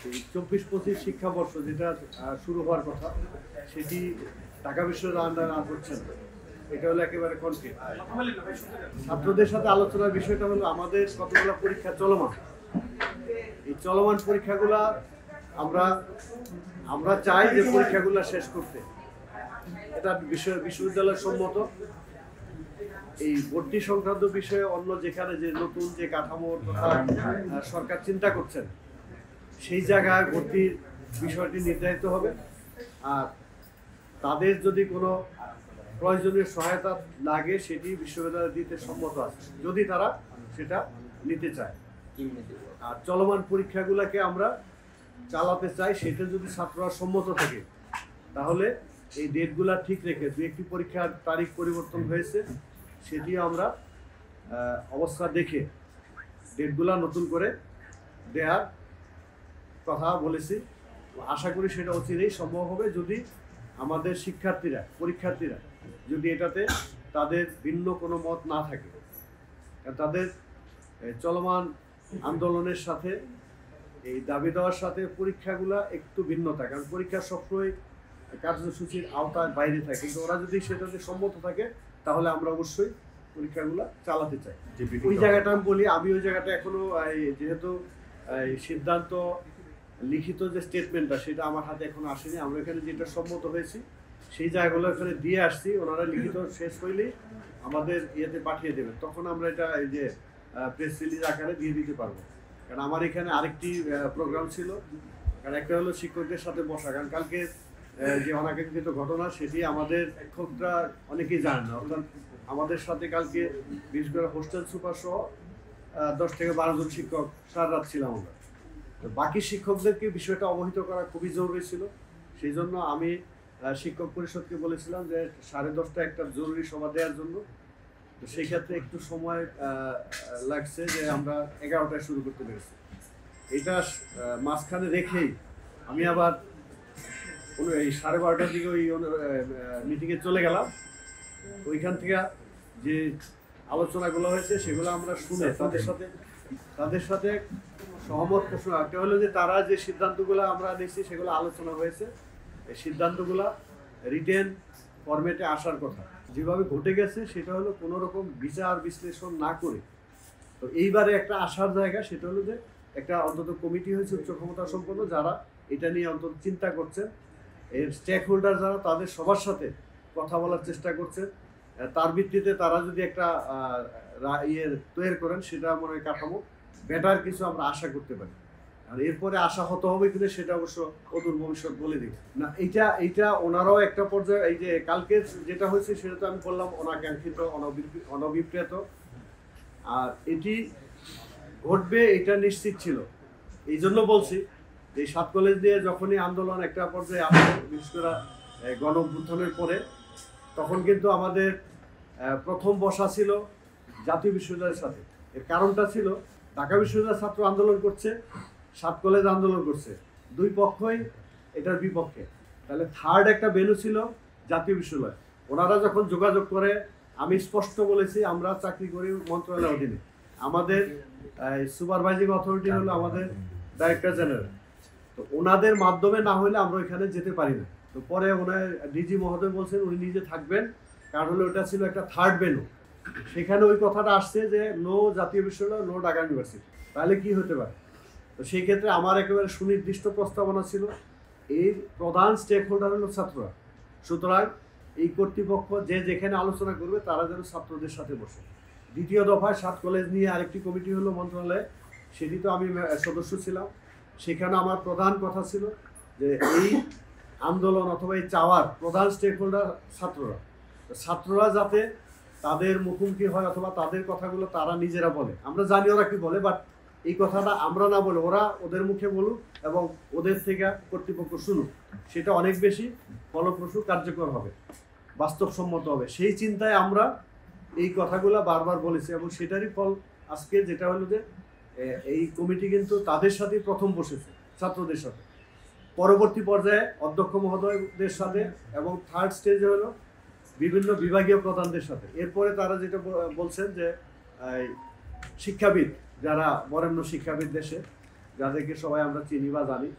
এই 24-25 শিক্ষাবর্ষ যেটা শুরু হওয়ার কথা সেটি ঢাকা বিশ্ববিদ্যালয়ের আন্ডারে আর হচ্ছে না। এটা হলো একেবারে কনক্রিট। ছাত্রদের সাথে আলোচনার বিষয়টা হলো আমাদের কতগুলো পরীক্ষা চলমান। এই চলমান পরীক্ষাগুলা আমরা চাই যে পরীক্ষাগুলো শেষ করতে। এটা বিশ্ববিদ্যালয় সম্মত। এই ভর্তি সংক্রান্ত বিষয়ে অন্য যেখানে যে নতুন যে কাঠামোর কথা সরকার চিন্তা করছেন সেই জায়গায় ভর্তির বিষয়টি নির্ধারিত হবে। আর তাদের যদি কোনো প্রয়োজনীয় সহায়তা লাগে সেটি বিশ্ববিদ্যালয় দিতে সম্মত আছে যদি তারা সেটা নিতে চায়। আর চলমান পরীক্ষাগুলোকে আমরা চালাতে চাই, সেটা যদি ছাত্ররা সম্মত থাকে তাহলে এই ডেটগুলা ঠিক রেখে দু একটি পরীক্ষার তারিখ পরিবর্তন হয়েছে সেটি আমরা অবস্থা দেখে ডেটগুলা নতুন করে দেওয়ার কথা বলেছি। আশা করি সেটা অচিরেই সম্ভব হবে যদি আমাদের পরীক্ষার্থীরা যদি এটাতে তাদের ভিন্ন কোনো মত না থাকে। তাদের চলমান আন্দোলনের সাথে এই দাবি দেওয়ার সাথে পরীক্ষাগুলা একটু ভিন্নতা, কারণ পরীক্ষা সবসময় কার্যসূচির আওতার বাইরে থাকে, কিন্তু ওরা যদি সেটাতে সম্মত থাকে তাহলে আমরা অবশ্যই পরীক্ষাগুলা চালাতে চাই। ওই জায়গাটা আমি বলি, আমি ওই জায়গাটা এখনো যেহেতু সিদ্ধান্ত লিখিত যে স্টেটমেন্টটা সেটা আমার হাতে এখনো আসেনি। আমরা এখানে যেটা সম্মত হয়েছি সেই জায়গাগুলো এখানে দিয়ে আসছি, ওনারা লিখিত শেষ হইলেই আমাদের ইয়েতে পাঠিয়ে দেবেন, তখন আমরা এটা এই যে প্রেস রিলিজ আকারে দিয়ে দিতে পারবো। কারণ আমার এখানে আরেকটি প্রোগ্রাম ছিল, কারণ একটা হলো শিক্ষকদের সাথে বসা, কারণ কালকে যে অনাকাঙ্ক্ষিত ঘটনা সেটি আমাদের শিক্ষকরা অনেকেই জানেন না। অর্থাৎ আমাদের সাথে কালকে বিশেষ করে হোস্টেল সুপার সহ 10 থেকে 12 জন শিক্ষক সারা রাত ছিলাম আমরা। তো বাকি শিক্ষকদেরকে বিষয়টা অবহিত করা খুবই জরুরি ছিল। সেই জন্য আমি শিক্ষক পরিষদকে বলেছিলাম যে 10:30 একটা জরুরি সভা দেওয়ার জন্য। তো সেই ক্ষেত্রে একটু সময় লাগছে যে আমরা 11টায় শুরু করতে পেরেছি। এটা মাঝখানে রেখেই আমি আবার এই 12:30টার দিকে ওই মিটিংয়ে চলে গেলাম। ওইখান থেকে যে আলোচনাগুলো হয়েছে সেগুলো আমরা শুনে তাদের সাথে সহমত পোষণ। একটা হলো যে তারা যে সিদ্ধান্তগুলো আমরা নিচ্ছি সেগুলো আলোচনা হয়েছে, এই সিদ্ধান্তগুলো রিটেন ফরম্যাটে আসার কথা। যেভাবে ঘটে গেছে সেটা হলো কোনো রকম বিচার বিশ্লেষণ না করে, তো এইবারে একটা আসার জায়গা সেটা হলো যে একটা অন্তত কমিটি হয়েছে উচ্চ ক্ষমতা সম্পন্ন, যারা এটা নিয়ে অন্তত চিন্তা করছেন, এর স্টেক হোল্ডার যারা তাদের সবার সাথে কথা বলার চেষ্টা করছেন। তার ভিত্তিতে তারা যদি একটা তৈরি করেন সেটা মনে হয় কাঠামো বেটার কিছু আমরা আশা করতে পারি। আর এরপরে আশা হতে হবে কিনা সেটা অবশ্য অদূর ভবিষ্যৎ বলে দিবে না। এইটা ওনারাও একটা পর্যায়ে, এই যে কালকে যেটা হয়েছে সেটা তো আমি বললাম অনাকাঙ্ক্ষিত, অনভিপ্রেত, আর এটি ঘটবে এটা নিশ্চিত ছিল। এই জন্য বলছি যে 7 কলেজ দিয়ে যখনই আন্দোলন একটা পর্যায়ে আসে, বিশেষ করে গণ অভ্যুত্থানের পরে, তখন কিন্তু আমাদের প্রথম বসা ছিল জাতীয় বিশ্ববিদ্যালয়ের সাথে। এর কারণটা ছিল ঢাকা বিশ্ববিদ্যালয়ের ছাত্র আন্দোলন করছে, 7 কলেজ আন্দোলন করছে, দুই পক্ষই এটার বিপক্ষে। তাহলে থার্ড একটা ভেন্যু ছিল জাতীয় বিশ্ববিদ্যালয়। ওনারা যখন যোগাযোগ করে, আমি স্পষ্ট বলেছি আমরা চাকরি করি মন্ত্রণালয়ের অধীনে, আমাদের সুপারভাইজিং অথরিটি হলো আমাদের ডাইরেক্টর জেনারেল। তো ওনাদের মাধ্যমে না হলে আমরা ওইখানে যেতে পারি না। তো পরে ওনার ডিজি মহোদয় বলছেন উনি নিজে থাকবেন, কারণ হলো ওটা ছিল একটা থার্ড ভেন্যু। সেখানে ওই কথাটা আসছে যে নো জাতীয় বিশ্ববিদ্যালয়, নো ঢাকা ইউনিভার্সিটি। তাহলে কি হতে পারে? তো সেই ক্ষেত্রে আমার একেবারে সুনির্দিষ্ট প্রস্তাবনা ছিল, এই প্রধান স্টেক হোল্ডার হলো ছাত্ররা। সুতরাং এই কর্তৃপক্ষ যে যেখানে আলোচনা করবে তারা যেন ছাত্রদের সাথে বসে। দ্বিতীয় দফায় 7 কলেজ নিয়ে আরেকটি কমিটি হলো মন্ত্রণালয়ে, সেটি তো আমি সদস্য ছিলাম। সেখানে আমার প্রধান কথা ছিল যে এই আন্দোলন অথবা এই চাওয়ার প্রধান স্টেক হোল্ডার ছাত্ররা যাতে তাদের মুখোমুখি হয় অথবা তাদের কথাগুলো তারা নিজেরা বলে। আমরা জানি ওরা কি বলে, বাট এই কথাটা আমরা না বলে ওরা ওদের মুখে বলুক এবং ওদের থেকে কর্তৃপক্ষ শুনুক, সেটা অনেক বেশি ফলপ্রসূ, কার্যকর হবে, বাস্তবসম্মত হবে। সেই চিন্তায় আমরা এই কথাগুলো বারবার বলেছি এবং সেটারই ফল আজকে যেটা হলো যে এই কমিটি কিন্তু তাদের সাথে প্রথম বসেছে, ছাত্রদের সাথে, পরবর্তী পর্যায়ে অধ্যক্ষ মহোদয়দের সাথে, এবং থার্ড স্টেজে হলো বিভিন্ন বিভাগীয় প্রধানদের সাথে। এরপরে তারা যেটা বলছেন যে শিক্ষাবিদ, যারা বরেণ্য শিক্ষাবিদ দেশে, যাদেরকে সবাই আমরা চিনি বা জানি,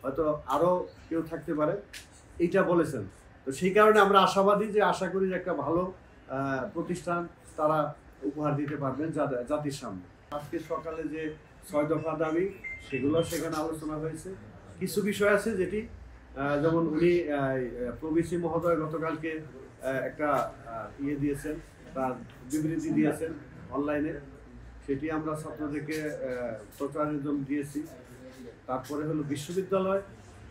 হয়তো আরও কেউ থাকতে পারে, এইটা বলেছেন। তো সেই কারণে আমরা আশাবাদী যে আশা করি যে একটা ভালো প্রতিষ্ঠান তারা উপহার দিতে পারবেন জাতির সামনে। আজকে সকালে যে 6 দফা দাবি সেগুলো সেখানে আলোচনা হয়েছে। কিছু বিষয় আছে যেটি যেমন উনি প্রবিসি মহোদয় গতকালকে একটা দিয়েছেন, তার বিবৃতি দিয়েছেন অনলাইনে, সেটি আমরা ছাত্রদেরকে প্রচারের জন্য দিয়েছি। তারপরে হলো বিশ্ববিদ্যালয়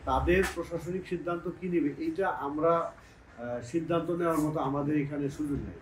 তাদের প্রশাসনিক সিদ্ধান্ত কি নেবে, এইটা আমরা সিদ্ধান্ত নেওয়ার মতো আমাদের এখানে সুযোগ নেই।